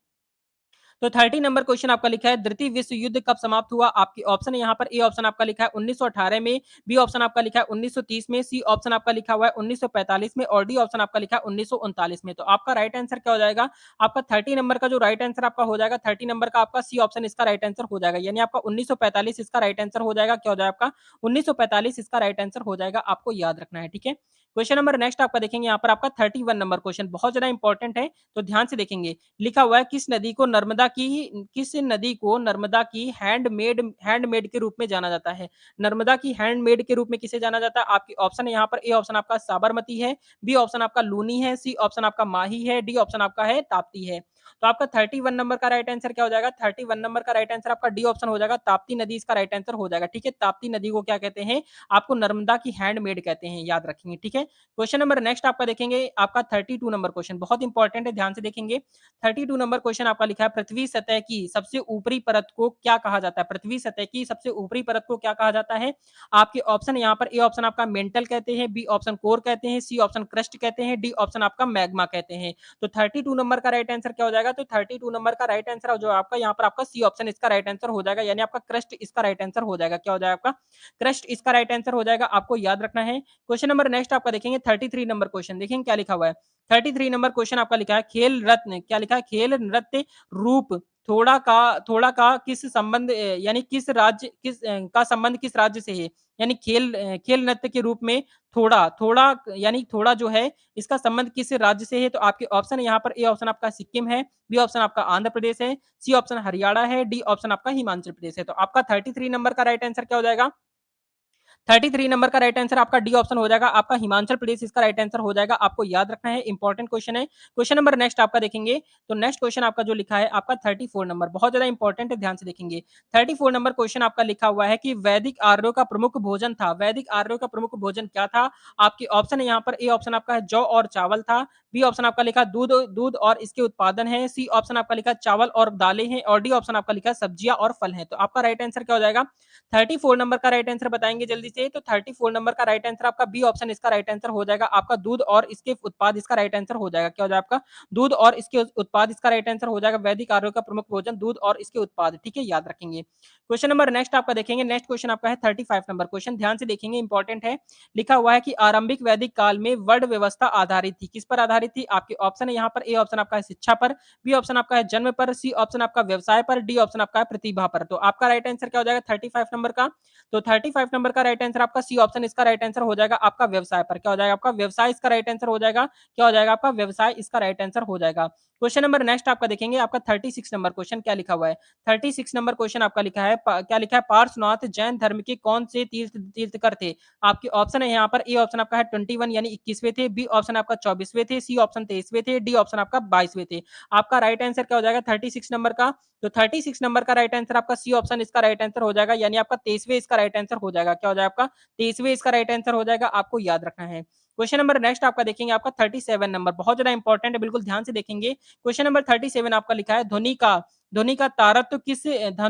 तो 30 नंबर क्वेश्चन आपका लिखा है, द्वितीय विश्व युद्ध कब समाप्त हुआ? आपकी ऑप्शन है यहाँ पर, ए ऑप्शन आपका लिखा है 1918 में, बी ऑप्शन आपका लिखा है 1930 में, सी ऑप्शन आपका लिखा हुआ है 1945 में और डी ऑप्शन आपका लिखा है 1939 में। तो आपका राइट आंसर क्या हो जाएगा? आपका 30 नंबर का जो राइट आंसर आपका हो जाएगा, 30 नंबर का आपका सी ऑप्शन इसका राइट आंसर हो जाएगा। यानी आपका 1945 इसका राइट आंसर हो जाएगा। क्या हो जाएगा आपका? 1945 इसका राइट आंसर हो जाएगा, आपको याद रखना है, ठीक है? क्वेश्चन नंबर नेक्स्ट आपका देखेंगे, यहाँ पर आपका 31 नंबर क्वेश्चन बहुत ज्यादा इंपॉर्टेंट है, तो ध्यान से देखेंगे। लिखा हुआ है, किस नदी को नर्मदा की हैंडमेड के रूप में जाना जाता है? नर्मदा की हैंडमेड के रूप में किसे जाना जाता है? आपकी ऑप्शन है यहाँ पर, ए ऑप्शन आपका साबरमती है, बी ऑप्शन आपका लूनी है, सी ऑप्शन आपका माही है, डी ऑप्शन आपका है ताप्ती है। तो आपका 31 नंबर का राइट आंसर क्या हो जाएगा? 31 नंबर का राइट आंसर आपका डी ऑप्शन हो जाएगा, ताप्ती नदी इसका राइट आंसर हो जाएगा, ठीक है? ताप्ती नदी को क्या कहते हैं? आपको नर्मदा की हैंडमेड कहते हैं, याद रखेंगे, ठीक है? क्वेश्चन नंबर नेक्स्ट आपका देखेंगे, आपका 32 नंबर क्वेश्चन बहुत इंपॉर्टेंट है, ध्यान से देखेंगे। 32 नंबर क्वेश्चन आपका लिखा है, पृथ्वी सतह की सबसे ऊपरी परत को क्या कहा जाता है? पृथ्वी सतह की सबसे ऊपरी परत को क्या कहा जाता है? आपके ऑप्शन यहाँ पर, ए ऑप्शन आपका मेंटल कहते हैं, बी ऑप्शन कोर कहते हैं, सी ऑप्शन क्रस्ट कहते हैं, डी ऑप्शन आपका मैग्मा कहते हैं। तो 32 नंबर का राइट आंसर क्या हो जाएगा? तो 32 नंबर का राइट आंसर जो आपका यहाँ पर आपका सी ऑप्शन इसका राइट आंसर हो जाएगा, यानी आपका क्रस्ट इसका राइट आंसर हो जाएगा। क्या हो जाएगा आपका? क्रस्ट इसका राइट आंसर हो जाएगा, आपको याद रखना है। क्वेश्चन नंबर नेक्स्ट आपका देखेंगे, 33 नंबर क्वेश्चन देखेंगे क्या लिखा हुआ है। 33 नंबर क्वेश्चन आपका लिखा है, खेल रत्न क्या लिखा है? खेल नृत्य रूप थोड़ा का किस संबंध यानी का संबंध किस राज्य से है? यानी खेल नृत्य के रूप में थोड़ा यानी थोड़ा जो है इसका संबंध किस राज्य से है? तो आपके ऑप्शन है यहाँ पर, ए ऑप्शन आपका सिक्किम है, बी ऑप्शन आपका आंध्र प्रदेश है, सी ऑप्शन हरियाणा है, डी ऑप्शन आपका हिमाचल प्रदेश है। तो आपका 33 नंबर का राइट आंसर क्या हो जाएगा? 33 नंबर का राइट आंसर आपका डी ऑप्शन हो जाएगा, आपका हिमाचल प्रदेश इसका राइट आंसर हो जाएगा, आपको याद रखना है, इंपॉर्टेंट क्वेश्चन है। क्वेश्चन नंबर नेक्स्ट आपका देखेंगे, तो नेक्स्ट क्वेश्चन आपका जो लिखा है आपका 34 नंबर बहुत ज्यादा इंपॉर्टेंट है, ध्यान से देखेंगे। 34 नंबर क्वेश्चन आपका लिखा हुआ है कि वैदिक आर्यों का प्रमुख भोजन था, वैदिक आर्यों का प्रमुख भोजन क्या था? आपके ऑप्शन है यहाँ पर, ए ऑप्शन आपका है जौ और चावल था, बी ऑप्शन आपका लिखा दूध दूध और इसके उत्पादन है, सी ऑप्शन आपका लिखा चावल और दालें हैं और डी ऑप्शन आपका लिखा सब्जियां और फल हैं। तो आपका राइट आंसर क्या हो जाएगा? 34 नंबर का राइट आंसर बताएंगे जल्दी से। तो 34 नंबर का राइट आंसर आपका बी ऑप्शन इसका राइट आंसर हो जाएगा, आपका दूध और इसके उत्पाद इसका राइट आंसर हो जाएगा। क्या हो जाएगा आपका? दूध और इसके उत्पाद इसका राइट आंसर हो जाएगा। वैदिक आर्यों का प्रमुख भोजन दूध और इसके उत्पाद, ठीक है, याद रखेंगे। क्वेश्चन नंबर नेक्स्ट आपका देखेंगे, नेक्स्ट क्वेश्चन आपका है 35 नंबर क्वेश्चन, ध्यान से देखेंगे, इंपॉर्टेंट है। लिखा हुआ है कि आरंभिक वैदिक काल में वर्ण व्यवस्था आधारित थी, किस पर आधारित थी? आपके ऑप्शन है यहाँ पर, ए ऑप्शन आपका है शिक्षा पर, बी ऑप्शन आपका है जन्म पर, सी ऑप्शन आपका व्यवसाय पर, डी ऑप्शन आपका है प्रतिभा पर। तो आपका राइट आंसर क्या हो जाएगा 35 नंबर का? तो 35 नंबर का राइट आंसर आपका सी ऑप्शन इसका राइट आंसर हो जाएगा, आपका व्यवसाय पर। क्या हो जाएगा आपका? व्यवसाय इसका राइट आंसर हो जाएगा। क्या हो जाएगा आपका? व्यवसाय इसका राइट आंसर हो जाएगा। क्वेश्चन नंबर नेक्स्ट आपका देखेंगे, आपका 36 नंबर क्वेश्चन क्या लिखा हुआ है? 36 नंबर क्वेश्चन आपका लिखा है, क्या लिखा है? पार्श्वनाथ जैन धर्म के कौन से तीर्थकर थे? आपके ऑप्शन है यहाँ पर, ए ऑप्शन आपका है 21 यानी 21वें थे, बी ऑप्शन आपका 24वें थे, सी ऑप्शन 23वें थे, डी ऑप्शन आपका 22वें थे। आपका राइट आंसर क्या हो जाएगा 36 नंबर का? तो 36 नंबर का राइट आंसर आपका सी ऑप्शन इसका राइट आंसर हो जाएगा, यानी आपका 23वें इसका राइट आंसर हो जाएगा। क्या हो जाएगा आपका? 23वें इसका राइट आंसर हो जाएगा, आपको याद रखना है। क्वेश्चन नंबर नेक्स्ट आपका देखेंगे आपका 37 नंबर बहुत ज़्यादा इंपॉर्टेंट है, बिल्कुल ध्यान से देखेंगे। क्वेश्चन नंबर 37 आपका लिखा है ध्वनि का तारत्व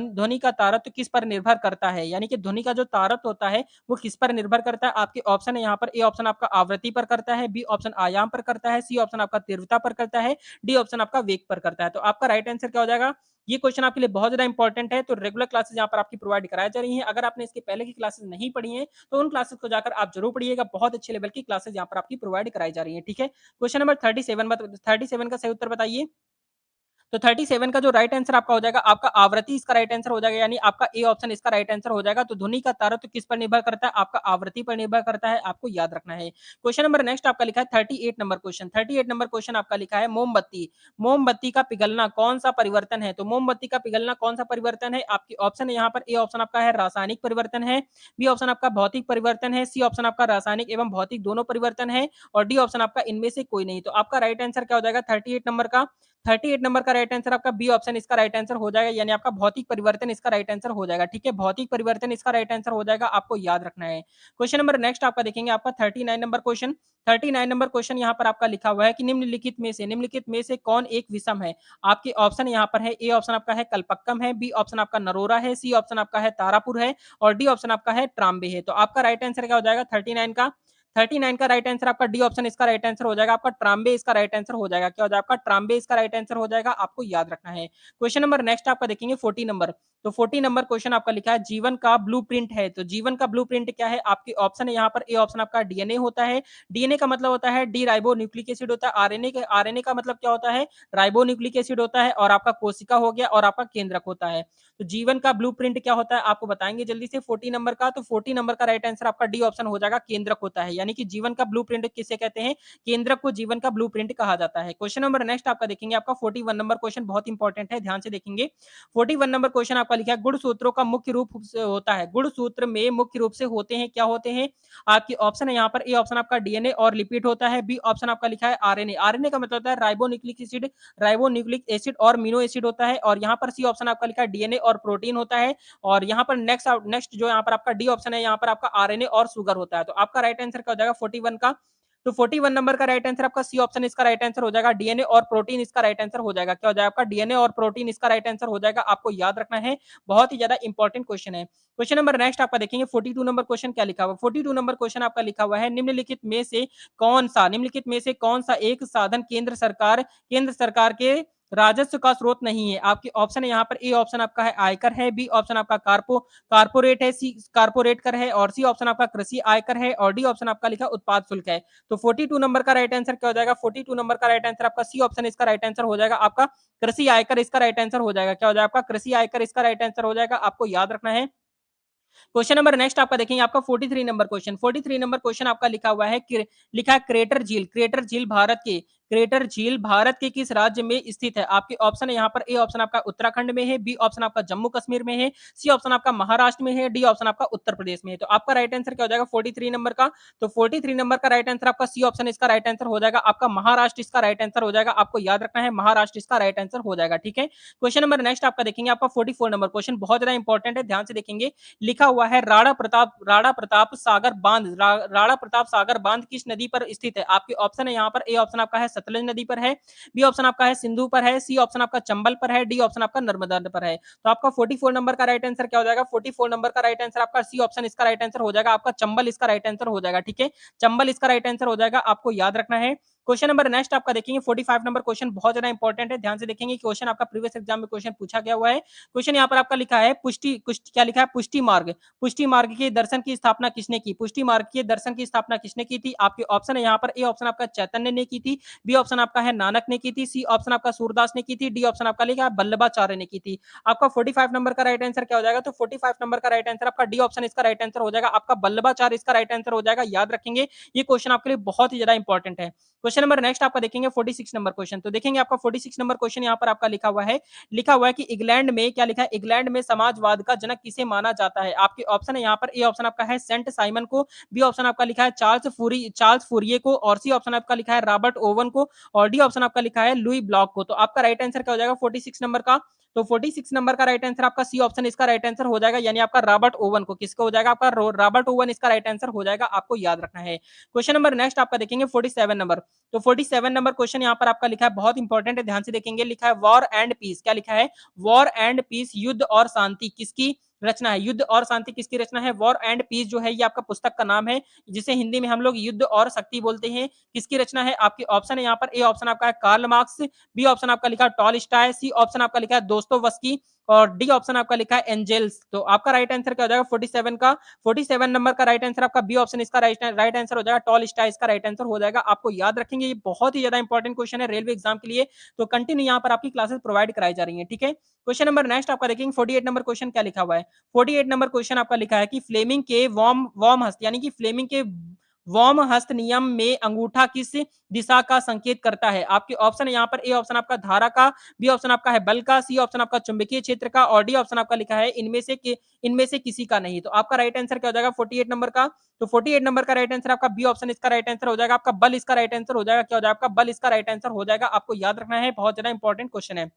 ध्वनि का तारत्व किस पर निर्भर करता है? यानी कि ध्वनि का जो तारत्व होता है वो किस पर निर्भर करता है? आपके ऑप्शन है यहाँ पर, ए ऑप्शन आपका आवृत्ति पर करता है, बी ऑप्शन आयाम पर करता है, सी ऑप्शन आपका तीव्रता पर करता है, डी ऑप्शन आपका वेग पर करता है। तो आपका राइट आंसर क्या हो जाएगा? ये क्वेश्चन आपके लिए बहुत ज़्यादा इंपॉर्टेंट है, तो रेगुलर क्लासेस यहाँ पर आपकी प्रोवाइड कराई जा रही हैं। अगर आपने इसके पहले की क्लासेस नहीं पढ़ी हैं, तो उन क्लासेस को जाकर आप ज़रूर पढ़िएगा। बहुत अच्छे लेवल की क्लासेस यहाँ पर आपकी प्रोवाइड कराई जा रही हैं, ठीक है? क्वेश्चन नंबर 37 का सही उत्तर बताइए। तो 37 का जो राइट आंसर आपका हो जाएगा, आपका आवृत्ति इसका राइट आंसर हो जाएगा, यानी आपका ए ऑप्शन इसका राइट आंसर हो जाएगा। तो ध्वनि का तारत्व किस पर निर्भर करता है? आपका आवृत्ति पर निर्भर करता है, आपको याद रखना है। क्वेश्चन नंबर नेक्स्ट आपका लिखा है 38 नंबर क्वेश्चन। 38 नंबर क्वेश्चन आपका लिखा है मोमबत्ती। मोमबत्ती का पिघलना कौन सा परिवर्तन है? तो मोमबत्ती का पिघलना कौन सा परिवर्तन है? आपकी ऑप्शन है यहाँ पर, ए ऑप्शन आपका है रासायनिक परिवर्तन है, बी ऑप्शन आपका भौतिक परिवर्तन है, सी ऑप्शन आपका रासायनिक एवं भौतिक दोनों परिवर्तन है, और डी ऑप्शन आपका इनमें से कोई नहीं। तो आपका राइट आंसर क्या हो जाएगा 38 नंबर का? 38 नंबर का राइट आंसर आपका बी ऑप्शन इसका राइट आंसर हो जाएगा, यानी आपका भौतिक परिवर्तन इसका राइट आंसर हो जाएगा, ठीक है? भौतिक परिवर्तन इसका राइट आंसर हो जाएगा, आपको याद रखना है। क्वेश्चन नंबर नेक्स्ट आपका देखेंगे आपका 39 नंबर क्वेश्चन। 39 नंबर क्वेश्चन यहाँ पर आपका लिखा हुआ है कि निम्नलिखित में से कौन एक विषम है? आपके ऑप्शन यहाँ पर है, ए ऑप्शन आपका है कल्पक्कम है, बी ऑप्शन आपका नरोरा है, सी ऑप्शन आपका है तारापुर है, और डी ऑप्शन आपका है ट्राम्बे है। तो आपका राइट आंसर क्या हो जाएगा 39 का? 39 का राइट आंसर आपका डी ऑप्शन इसका राइट आंसर हो जाएगा, आपका ट्राम्बे इसका राइट आंसर हो जाएगा। क्या हो जाएगा? आपका ट्राम्बे इसका राइट आंसर हो जाएगा, आपको याद रखना है। क्वेश्चन नंबर नेक्स्ट आपका देखेंगे 40 नंबर। तो 40 नंबर क्वेश्चन आपका लिखा है जीवन का ब्लूप्रिंट है। तो जीवन का ब्लूप्रिंट क्या है? आपके ऑप्शन है यहाँ पर, ए ऑप्शन आपका डीएनए होता है। डीएनए का मतलब होता है डी राइबो न्यूक्लिक एसिड होता है। आरएनए का मतलब क्या होता है? राइबो न्यूक्लिक एसिड होता है, और आपका कोशिका हो गया, और आपका केंद्रक होता है। तो जीवन का ब्लूप्रिंट क्या होता है आपको बताएंगे जल्दी से 40 नंबर का। तो 40 नंबर का राइट आंसर आपका डी ऑप्शन हो जाएगा, केंद्रक होता है। यानी कि जीवन का ब्लूप्रिंट किसे कहते हैं? केंद्रक को जीवन का ब्लूप्रिंट कहा जाता है। क्वेश्चन नंबर नेक्स्ट आपका देखेंगे आपका 41 नंबर क्वेश्चन बहुत इंपॉर्टेंट है, ध्यान से देखेंगे। 41 नंबर क्वेश्चन आपका लिखा है गुणसूत्रों का मुख्य रूप से होता है। गुणसूत्र में मुख्य रूप से होते हैं, क्या होते हैं? आपकी ऑप्शन है यहाँ पर, ए ऑप्शन आपका डीएनए और लिपिड होता है, बी ऑप्शन आपका लिखा है आरएनए। आरएनए का मतलब होता है राइबोन्यूक्लिक एसिड और मीनो एसिड होता है, और यहाँ पर सी ऑप्शन आपका लिखा है डीएनए और प्रोटीन होता है, और यहाँ पर नेक्स्ट जो यहाँ पर आपका डी ऑप्शन है, यहाँ पर आपका आरएनए और शुगर होता है। तो आपका राइट आंसर क्या हो जाएगा 41 का? तो 41 नंबर का राइट आंसर आपका सी ऑप्शन इसका राइट आंसर हो जाएगा, डीएनए और प्रोटीन इसका राइट आंसर हो जाएगा। क्या हो जाएगा आपका? डीएनए और प्रोटीन इसका राइट आंसर हो जाएगा, आपको याद रखना है। बहुत ही ज्यादा इंपॉर्टेंट क्वेश्चन है। क्वेश्चन नंबर नेक्स्ट आपका देखेंगे 42 नंबर क्वेश्चन क्या लिखा हुआ है। 42 नंबर क्वेश्चन आपका लिखा हुआ है निम्नलिखित में से कौन सा एक साधन केंद्र सरकार के राजस्व का स्रोत नहीं है? आपके ऑप्शन है यहाँ पर, ए ऑप्शन आपका है आयकर है, बी ऑप्शन आपका कारपोरेट है, सी कारपोरेट कर है, और सी ऑप्शन आपका कृषि आयकर है, और डी ऑप्शन आपका लिखा उत्पाद शुल्क है। तो 42 नंबर का राइट आंसर क्या हो जाएगा? 42 नंबर का राइट आंसर आपका सी ऑप्शन इसका राइट आंसर हो जाएगा, आपका कृषि आयकर इसका राइट आंसर हो जाएगा। क्या हो जाएगा? आपका कृषि आयकर इसका राइट आंसर हो जाएगा, आपको याद रखना है। क्वेश्चन नंबर नेक्स्ट आपका देखेंगे आपका 43 नंबर क्वेश्चन। 43 नंबर क्वेश्चन आपका लिखा हुआ है लिखा है क्रेटर झील भारत के किस राज्य में स्थित है? आपके ऑप्शन है यहाँ पर, ए ऑप्शन आपका उत्तराखंड में है, बी ऑप्शन आपका जम्मू कश्मीर में है, सी ऑप्शन आपका महाराष्ट्र में है, डी ऑप्शन आपका उत्तर प्रदेश में है। तो आपका राइट आंसर क्या हो जाएगा 43 नंबर का? तो 43 नंबर का राइट आंसर आपका सी ऑप्शन इसका राइट आंसर हो जाएगा, आपका महाराष्ट्र इसका राइट आंसर हो जाएगा, आपको याद रखना है महाराष्ट्र इसका राइट आंसर हो जाएगा, ठीक है? क्वेश्चन नंबर नेक्स्ट आपका देखेंगे आपका 44 नंबर क्वेश्चन बहुत ज्यादा इंपॉर्टेंट है, ध्यान से देखेंगे। लिखा हुआ है राणा प्रताप सागर बांध किस नदी पर स्थित है? आपके ऑप्शन है यहाँ पर, ए ऑप्शन आपका है सतलज नदी पर है, बी ऑप्शन आपका है सिंधु पर है, सी ऑप्शन आपका चंबल पर है, डी ऑप्शन आपका नर्मदा पर है। तो आपका 44 नंबर का राइट आंसर क्या हो जाएगा? 44 नंबर का राइट आंसर आपका सी ऑप्शन इसका राइट आंसर हो जाएगा, आपका चंबल इसका राइट आंसर हो जाएगा, ठीक है? चंबल इसका राइट आंसर हो जाएगा, आपको याद रखना है। क्वेश्चन नंबर नेक्स्ट आपका देखेंगे 45 नंबर क्वेश्चन बहुत ज्यादा इंपॉर्टेंट है, ध्यान से देखेंगे। क्वेश्चन आपका प्रीवियस एग्जाम में क्वेश्चन पूछा गया हुआ है। क्वेश्चन यहाँ पर आपका लिखा है क्या लिखा है? पुष्टि मार्ग के दर्शन की स्थापना किसने की? पुष्टि मार्ग के दर्शन की स्थापना किसने की थी? आपके ऑप्शन है यहाँ पर, ए ऑप्शन आपका चैतन्य ने की थी, बी ऑप्शन आपका है नानक ने की थी, सी ऑप्शन आपका सूरदास ने की थी, डी ऑप्शन आपका लिखा है वल्लभाचार्य ने की थी। आपका 45 नंबर का राइट आंसर क्या हो जाएगा? तो 45 नंबर का राइट आंसर आपका डी ऑप्शन इसका राइट आंसर हो जाएगा, आपका वल्लभाचार्य इसका राइट आंसर हो जाएगा, याद रखेंगे। ये क्वेश्चन आपके लिए बहुत ही ज्यादा इंपॉर्टेंट है। क्वेश्चन नंबर नेक्स्ट आपका देखेंगे 46 नंबर क्वेश्चन। तो देखेंगे आपका 46 नंबर क्वेश्चन यहाँ पर आपका लिखा हुआ है कि इंग्लैंड में क्या लिखा है? इंग्लैंड में समाजवाद का जनक किसे माना जाता है? आपके ऑप्शन है यहाँ पर, ए ऑप्शन आपका है सेंट साइमन को, बी ऑप्शन आपका लिखा है चार्ल्स फूरिये को, और सी ऑप्शन आपका लिखा है रॉबर्ट ओवन को, और डी ऑप्शन आपका लिखा है लुई ब्लॉक को। तो आपका राइट आंसर क्या हो जाएगा 46 नंबर का? तो 46 नंबर का राइट आंसर आपका सी ऑप्शन इसका राइट आंसर हो जाएगा, यानी आपका रॉबर्ट ओवन को किसका हो जाएगा, आपका रॉबर्ट ओवन इसका राइट आंसर हो जाएगा, आपको याद रखना है। क्वेश्चन नंबर नेक्स्ट आपका देखेंगे 47 नंबर। तो 47 नंबर क्वेश्चन यहाँ पर आपका लिखा है, बहुत इंपॉर्टेंट है, ध्यान से देखेंगे, लिखा है वॉर एंड पीस। क्या लिखा है, वॉर एंड पीस, युद्ध और शांति किसकी रचना है, युद्ध और शांति किसकी रचना है। वॉर एंड पीस जो है ये आपका पुस्तक का नाम है, जिसे हिंदी में हम लोग युद्ध और शक्ति बोलते हैं। किसकी रचना है, आपके ऑप्शन है यहाँ पर, ए ऑप्शन आपका है कार्ल मार्क्स, बी ऑप्शन आपका लिखा है टॉलस्टॉय, सी ऑप्शन आपका लिखा है दोस्तोयेव्स्की और डी ऑप्शन आपका लिखा है एंजेल्स। तो आपका राइट आंसर क्या हो जाएगा 47 का, 47 नंबर का राइट आंसर आपका बी ऑप्शन इसका राइट आंसर हो जाएगा, टॉलस्टॉय इसका राइट आंसर हो जाएगा। आपको याद रखेंगे, ये बहुत ही ज्यादा इंपॉर्टेंट क्वेश्चन है रेलवे एग्जाम के लिए, तो कंटिन्यू यहाँ पर आपकी क्लासेस प्रोवाइड कराई जा रही है, ठीक है। क्वेश्चन नंबर नेक्स्ट आपका देखेंगे 48 नंबर क्वेश्चन क्या लिखा हुआ है। 48 नंबर क्वेश्चन आपका लिखा है कि फ्लेमिंग के वॉर्म हस्त, यानी कि फ्लेमिंग के वॉर्म हस्त नियम में अंगूठा किस दिशा का संकेत करता है। आपके ऑप्शन है यहाँ पर, ए ऑप्शन आपका धारा का, बी ऑप्शन आपका है बल का, सी ऑप्शन आपका चुंबकीय क्षेत्र का और डी ऑप्शन आपका लिखा है इनमें से किसी का नहीं। तो आपका राइट आंसर क्या हो जाएगा 48 नंबर का, तो 48 नंबर का राइट आंसर आपका बी ऑप्शन इसका राइट आंसर हो जाएगा, आपका बल इसका राइट आंसर हो जाएगा, क्या हो जाएगा आपका बल इसका राइट आंसर हो जाएगा। आपको याद रखना है, बहुत ज्यादा इंपॉर्टेंट क्वेश्चन है।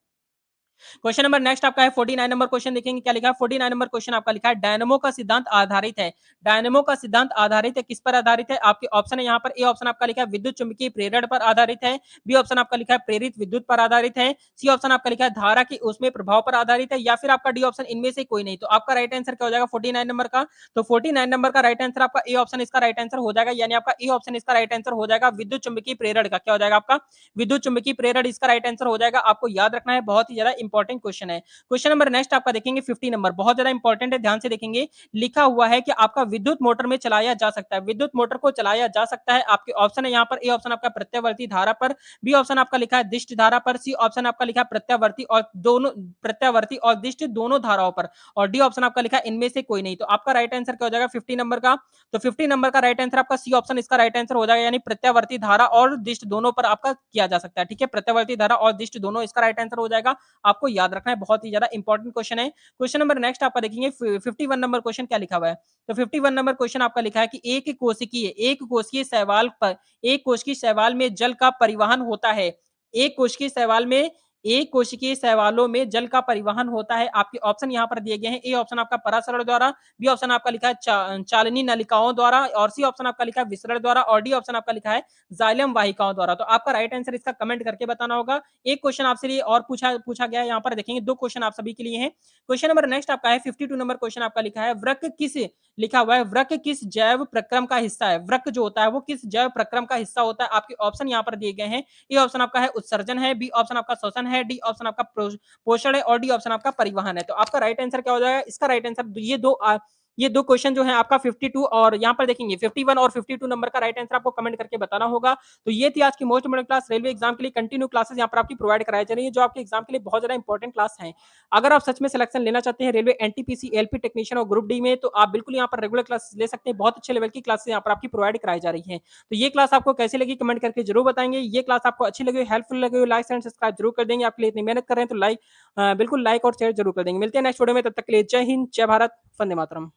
क्वेश्चन नंबर नेक्स्ट आपका है 49 नंबर क्वेश्चन, देखेंगे क्या लिखा है। 49 नंबर क्वेश्चन आपका लिखा है डायनेमो का सिद्धांत आधारित है। डायनेमो का सिद्धांत आधारित है, किस पर आधारित है। आपके ऑप्शन है यहाँ पर, ए ऑप्शन आपका लिखा है विद्युत चुंबकीय प्रेरण पर आधारित है, बी ऑप्शन आपका लिखा है प्रेरित विद्युत पर आधारित है, सी ऑप्शन आपका लिखा है धारा की उसमें प्रभाव पर आधारित है, या फिर आपका डी ऑप्शन इनमें से कोई नहीं। तो आपका राइट आंसर क्या हो जाएगा 49 नंबर का, तो 49 नंबर का राइट आंसर आपका ए ऑप्शन इसका राइट आंसर हो जाएगा, यानी आपका ए ऑप्शन इसका राइट आंसर हो जाएगा विद्युत चुंबकीय प्रेरण का, क्या हो जाएगा आपका विद्युत चुंबकीय प्रेरण इसका राइट आंसर हो जाएगा। आपको याद रखना है, बहुत ही ज्यादा इंपॉर्टेंट क्वेश्चन है। क्वेश्चन नंबर नेक्स्ट आपका देखेंगे 50 नंबर, बहुत ज्यादा इंपॉर्टेंट है, ध्यान से देखेंगे। लिखा हुआ है कि आपका विद्युत मोटर में चलाया जा सकता है, विद्युत मोटर को चलाया जा सकता है। आपके ऑप्शन है यहाँ पर, ए ऑप्शन आपका प्रत्यावर्ती धारा पर, बी ऑप्शन आपका लिखा है दिष्ट धारा पर, सी ऑप्शन आपका लिखा है प्रत्यावर्ती और दिष्ट दोनों धाराओं पर, और डी ऑप्शन आपका लिखा है इनमें से कोई नहीं। तो आपका राइट आंसर क्या हो जाएगा 50 नंबर का, तो 50 नंबर का राइट आंसर आपका सी ऑप्शन इसका राइट आंसर हो जाएगा, यानी प्रत्यावर्ती धारा और दिष्ट दोनों पर आपका किया जा सकता है, ठीक है। प्रत्यावर्ती धारा और दिष्ट दोनों इसका राइट आंसर हो जाएगा। आपको याद रखना है, बहुत ही ज्यादा इंपॉर्टेंट क्वेश्चन है। क्वेश्चन नंबर नेक्स्ट आपका देखेंगे 51 नंबर क्वेश्चन क्या लिखा हुआ है। तो 51 नंबर क्वेश्चन आपका लिखा है कि एक कोशिकीय शैवाल पर, एक कोशिकीय शैवाल में जल का परिवहन होता है। एक कोशिकीय शैवाल में, एक कोशिकीय शैवालों में जल का परिवहन होता है। आपके ऑप्शन यहाँ पर दिए गए हैं, ए ऑप्शन आपका परासरण द्वारा, बी ऑप्शन आपका लिखा है चालनी नलिकाओं द्वारा और सी ऑप्शन आपका लिखा है विसरण द्वारा और डी ऑप्शन आपका लिखा है जाइलम वाहिकाओं द्वारा। तो आपका राइट आंसर इसका कमेंट करके बताना होगा। एक क्वेश्चन आपसे लिए और पूछा पूछा गया है, यहाँ पर देखेंगे दो क्वेश्चन आप सभी के लिए हैं। क्वेश्चन नंबर नेक्स्ट आपका है 52 नंबर क्वेश्चन आपका लिखा है वृक्क किस, लिखा हुआ है वृक्क किस जैव प्रक्रम का हिस्सा है। वृक्क जो होता है वो किस जैव प्रक्रम का हिस्सा होता है। आपके ऑप्शन यहाँ पर दिए गए हैं, ए ऑप्शन आपका है उत्सर्जन है, बी ऑप्शन आपका श्वसन है, डी ऑप्शन आपका पोषण है और डी ऑप्शन आपका परिवहन है। तो आपका राइट आंसर क्या हो जाएगा, इसका राइट आंसर ये दो क्वेश्चन जो है आपका 52 और यहाँ पर देखेंगे 51 और 52 नंबर का राइट आंसर आपको कमेंट करके बताना होगा। तो ये थी आज की most important class, railway exam के लिए कंटिन्यू क्लासेस यहाँ पर आपकी प्रोवाइड कराई जा रही है, जो आपके एग्जाम के लिए बहुत ज्यादा इंपॉर्टेंट क्लास है। अगर आप सच में सिलेक्शन लेना चाहते हैं रेलवे एनटीपीसी एलपी टेक्नीशियन और ग्रुप डी में, तो आप बिल्कुल यहाँ पर रेगुलर क्लासेस ले सकते हैं। बहुत अच्छे लेवल की क्लासेस यहाँ पर आपकी प्रोवाइड कराई जा रही है। तो ये क्लास आपको कैसी लगी कमेंट करके जरूर बताएंगे। ये क्लास आपको अच्छी लगी, हेल्पफुल लगी, लाइक एंड सब्सक्राइब जरूर कर देंगे। आपके लिए इतनी मेहनत कर रहे हैं तो बिल्कुल लाइक और शेयर जरूर कर देंगे। मिलते हैं नेक्स्ट वीडियो में, तब तक के लिए जय हिंद, जय भारत, वंदे मातरम।